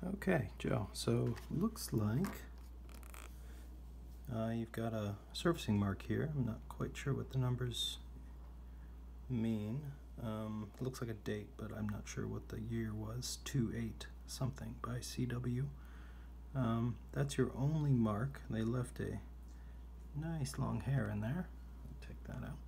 Okay, Joe, so looks like you've got a surfacing mark here. I'm not quite sure what the numbers mean. It looks like a date, but I'm not sure what the year was. 2/8 something by CW. That's your only mark. They left a nice long hair in there. I'll take that out.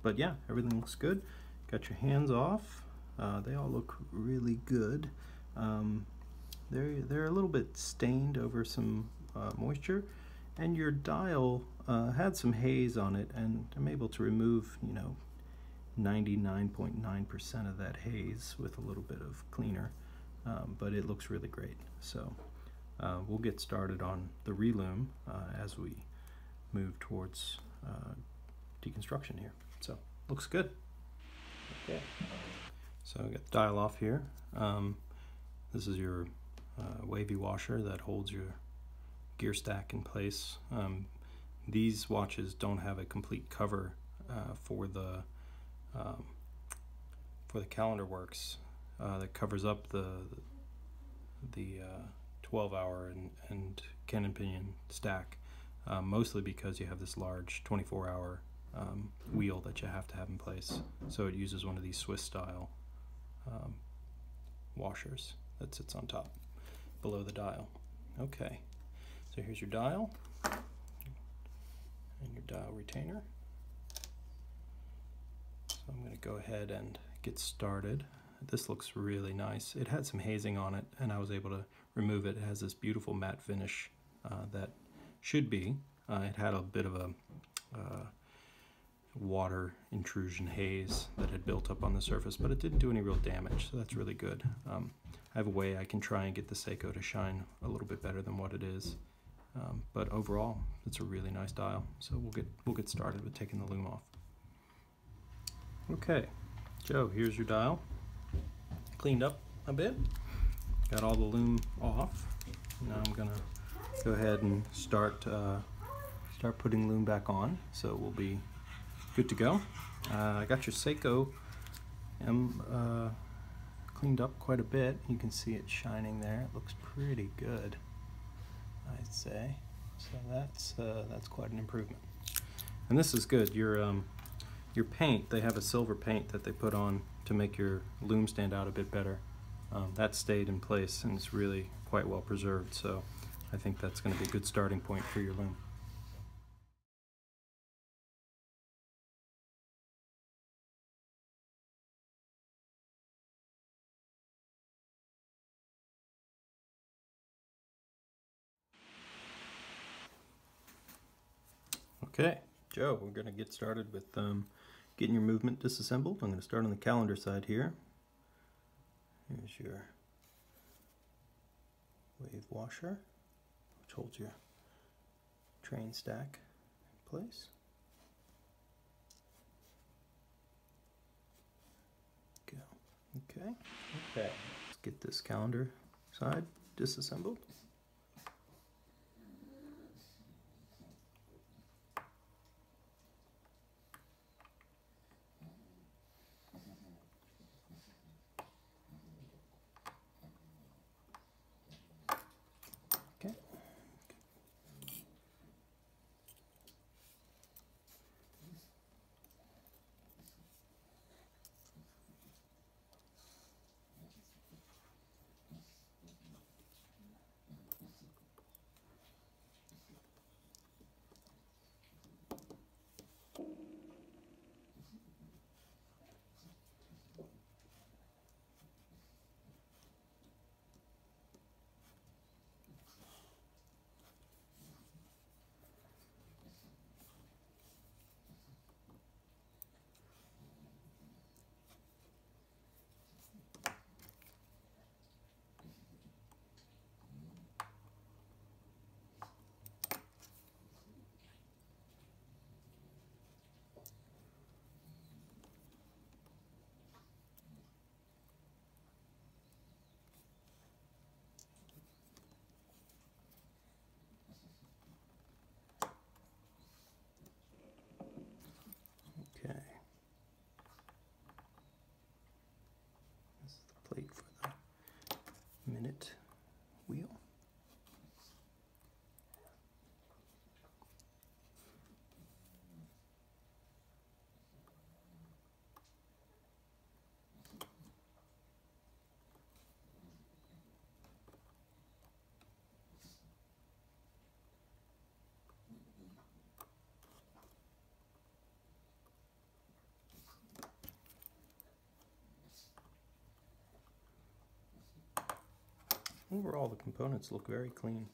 But yeah, everything looks good. Got your hands off. They all look really good. They're a little bit stained over some moisture, and your dial had some haze on it, and I'm able to remove 99.9% of that haze with a little bit of cleaner, but it looks really great. So we'll get started on the relume as we move towards deconstruction here. So looks good. Okay, so I got the dial off here. This is your wavy washer that holds your gear stack in place. These watches don't have a complete cover for the Calendar Works that covers up the 12-hour and Cannon Pinion stack, mostly because you have this large 24-hour wheel that you have to have in place. So it uses one of these Swiss style washers that sits on top below the dial. Okay, so here's your dial and your dial retainer. So I'm going to go ahead and get started. This looks really nice. It had some hazing on it, and I was able to remove it. It has this beautiful matte finish that should be. It had a bit of a water intrusion haze that had built up on the surface, but it didn't do any real damage, so that's really good. I have a way I can try and get the Seiko to shine a little bit better than what it is, but overall it's a really nice dial. So we'll get started with taking the lume off. Okay, Joe, here's your dial, cleaned up a bit, got all the lume off. Now I'm gonna go ahead and start putting lume back on, so we'll be good to go. I got your Seiko cleaned up quite a bit. You can see it shining there. It looks pretty good, I'd say. So that's quite an improvement. And this is good. Your paint, they have a silver paint that they put on to make your lume stand out a bit better. That stayed in place and it's really quite well preserved. So I think that's going to be a good starting point for your lume. Okay, Joe, we're going to get started with getting your movement disassembled. I'm going to start on the calendar side here. Here's your wave washer, which holds your train stack in place. Go. Okay. Let's get this calendar side disassembled. overall the components look very clean.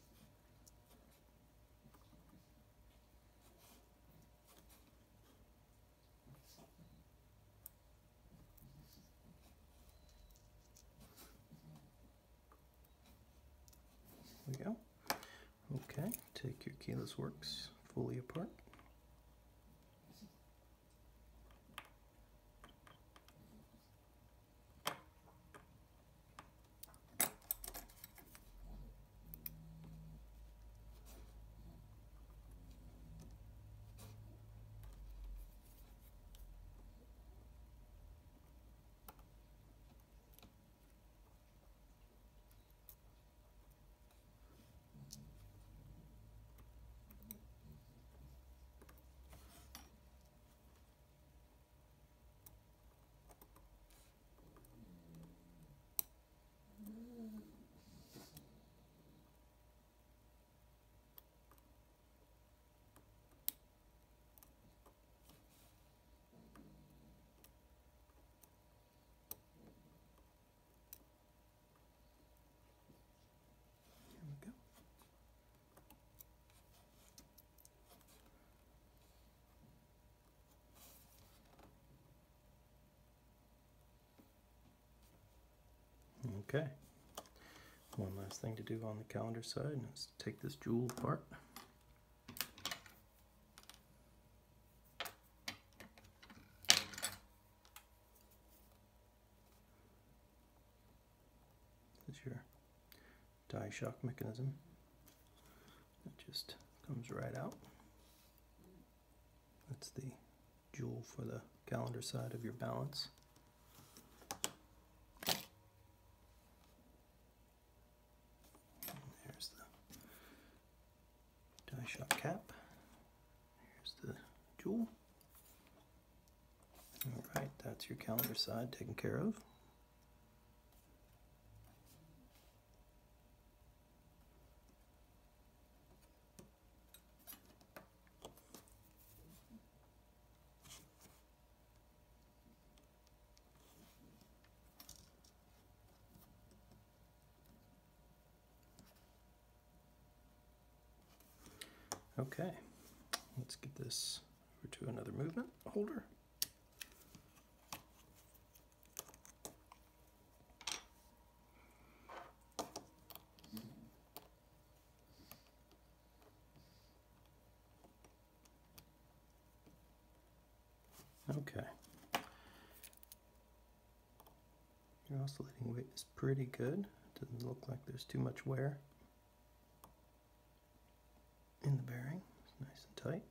There we go. Okay, take your Keyless Works fully apart. Okay, one last thing to do on the calendar side is take this jewel apart. This is your die shock mechanism. It just comes right out. That's the jewel for the calendar side of your balance. There's the die shock cap. Here's the jewel. Alright, that's your calendar side taken care of. Okay, let's get this over to another movement holder. Okay. Your oscillating weight is pretty good. Doesn't look like there's too much wear in the bearing. It's nice and tight.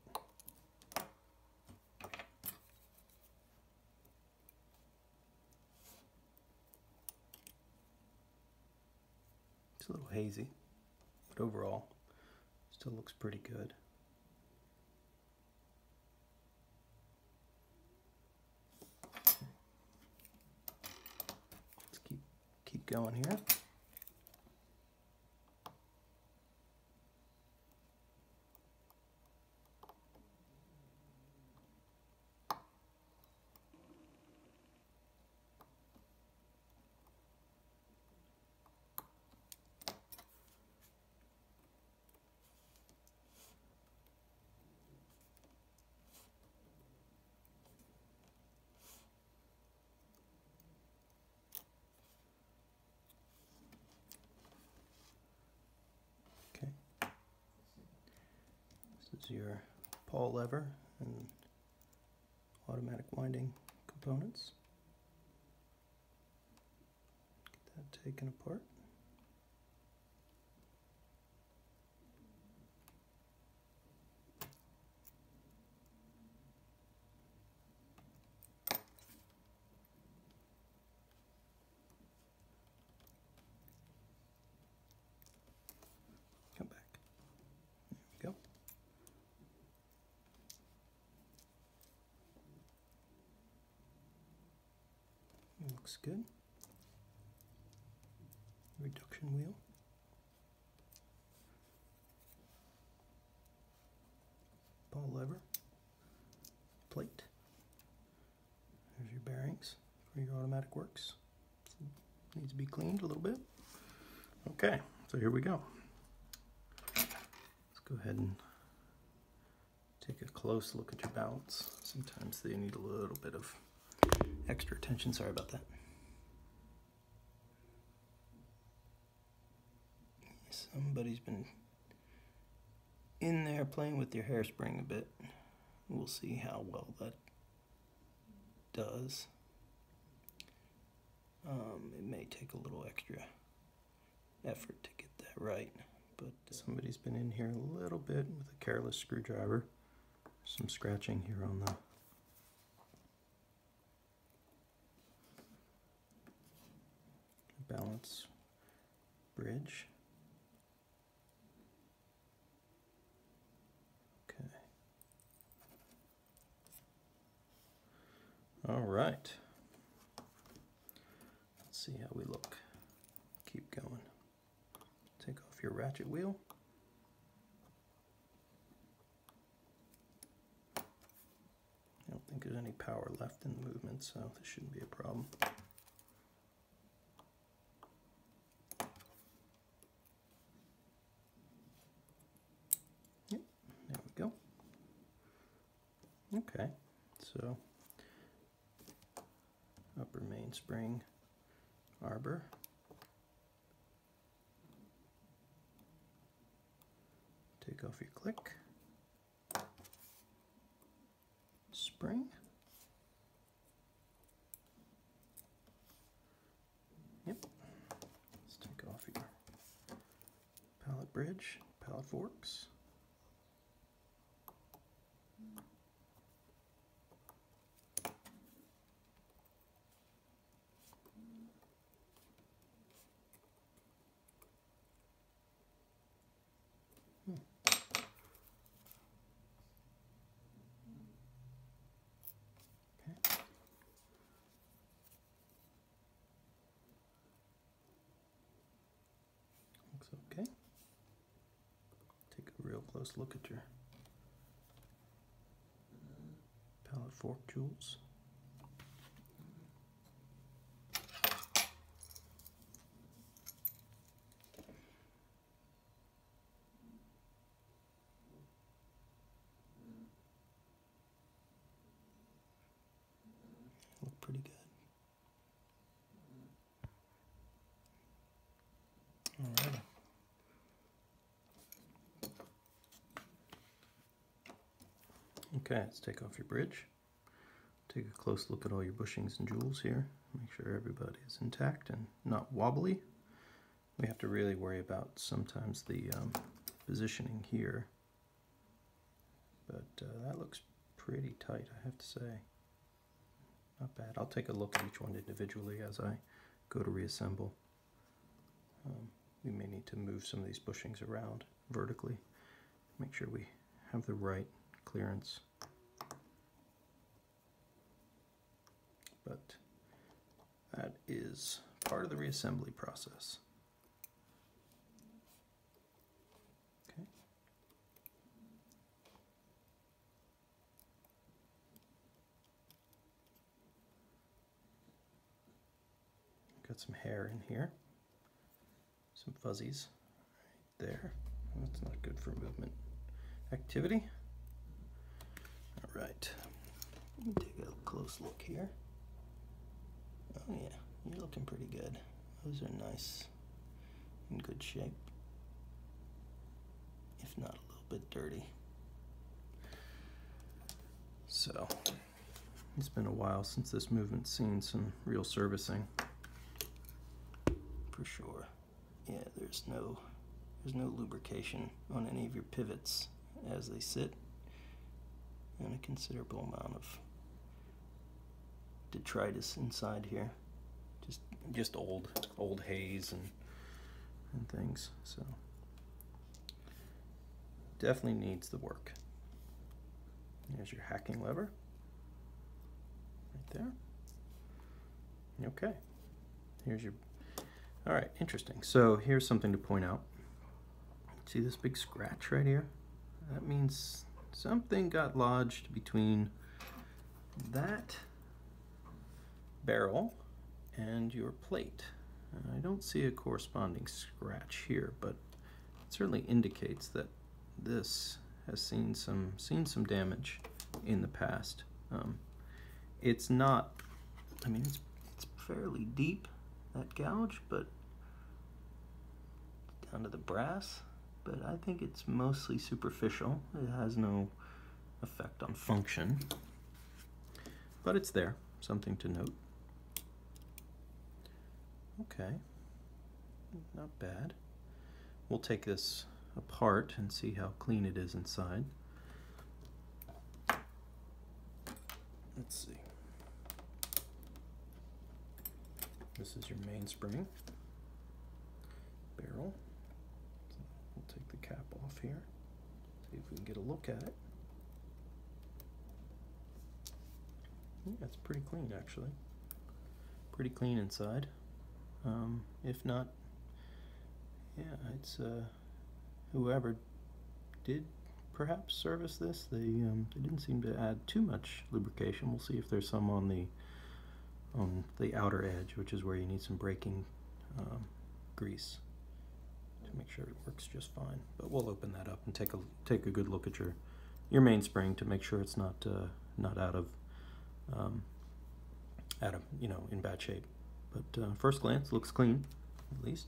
It's a little hazy, but overall still looks pretty good. Let's keep going here. Okay. This is your pawl lever and automatic winding components. Get that taken apart. Come back. There we go. Looks good. Reduction wheel. Ball lever. Plate. There's your bearings for your automatic works. Needs to be cleaned a little bit. Okay, so here we go. Let's go ahead and take a close look at your balance. Sometimes they need a little bit of extra attention. Sorry about that. Somebody's been in there playing with your hairspring a bit. We'll see how well that does. It may take a little extra effort to get that right, but somebody's been in here a little bit with a careless screwdriver. Some scratching here on the balance bridge. Okay. All right. Let's see how we look. Keep going. Take off your ratchet wheel. I don't think there's any power left in the movement, so this shouldn't be a problem. Yep, there we go. Okay, so upper mainspring arbor. Take off your click. Spring. Yep. Let's take off your pallet bridge, pallet forks. Looks okay. Take a real close look at your pallet fork jewels. Look pretty good. All right. Okay, let's take off your bridge. Take a close look at all your bushings and jewels here. Make sure everybody is intact and not wobbly. We have to really worry about sometimes the positioning here. But that looks pretty tight, I have to say. Not bad. I'll take a look at each one individually as I go to reassemble. We may need to move some of these bushings around vertically. Make sure we have the right clearance. But that is part of the reassembly process. Okay. Got some hair in here. Some fuzzies right there. That's not good for movement activity. All right. Let me take a close look here. Oh yeah, you're looking pretty good. Those are nice, in good shape, if not a little bit dirty. So, it's been a while since this movement's seen some real servicing, for sure. Yeah, there's no lubrication on any of your pivots as they sit, and a considerable amount of detritus inside here, just old haze and things. So definitely needs the work. There's your hacking lever right there. Okay, here's your. All right, interesting. So here's something to point out. See this big scratch right here? That means something got lodged between that barrel and your plate. I don't see a corresponding scratch here, but it certainly indicates that this has seen some damage in the past. It's not, I mean, it's fairly deep, that gouge, but down to the brass, but I think it's mostly superficial. It has no effect on function, but it's there, something to note. Okay, not bad. We'll take this apart and see how clean it is inside. Let's see. This is your mainspring barrel. So we'll take the cap off here, see if we can get a look at it. Yeah, it's pretty clean actually. Pretty clean inside. If not, yeah, it's whoever did perhaps service this, they didn't seem to add too much lubrication. We'll see if there's some on the outer edge, which is where you need some braking grease to make sure it works just fine. But we'll open that up and take a good look at your mainspring to make sure it's not out of in bad shape. But first glance, looks clean, at least.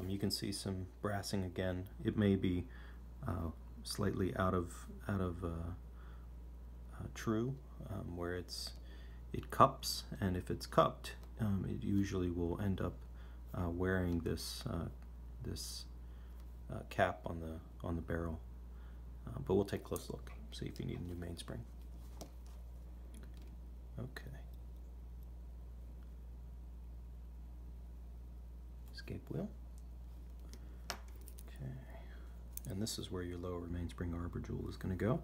You can see some brassing again. It may be slightly out of true, where it cups, and if it's cupped, it usually will end up wearing this cap on the barrel. But we'll take a close look, see if you need a new mainspring. Okay. Escape wheel. Okay. And this is where your lower mainspring arbor jewel is going to go.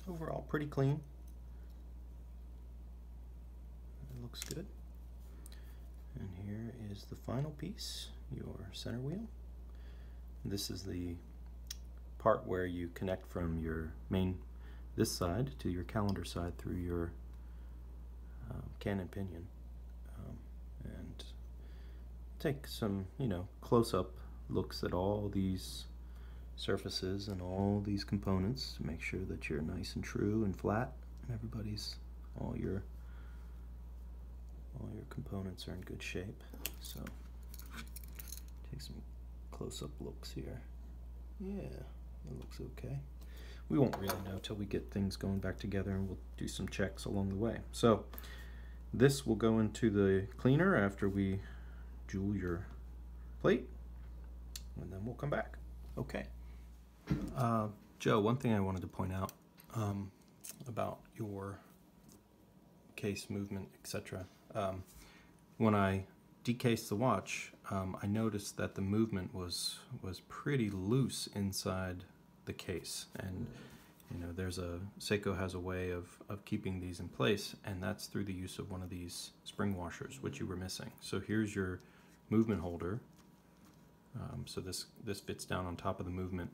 Overall, pretty clean. It looks good. And here is the final piece, your center wheel. This is the part where you connect from your this side to your calendar side through your cannon pinion, and take some close-up looks at all these surfaces and all these components to make sure that you're nice and true and flat, and all your components are in good shape. So take some close-up looks here. Yeah, it looks okay. We won't really know till we get things going back together, and we'll do some checks along the way. So this will go into the cleaner after we jewel your plate, and then we'll come back. Okay. Joe, one thing I wanted to point out about your case movement, etc. When I decased the watch, I noticed that the movement was pretty loose inside the case, and Seiko has a way of keeping these in place, and that's through the use of one of these spring washers, which you were missing. So here's your movement holder. So this fits down on top of the movement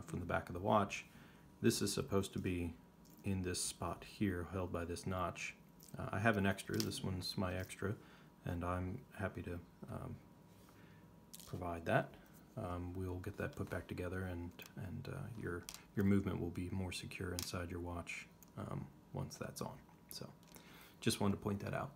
from the back of the watch. This is supposed to be in this spot here, held by this notch. I have an extra. This one's my extra, and I'm happy to provide that. We'll get that put back together, and your movement will be more secure inside your watch once that's on. So just wanted to point that out.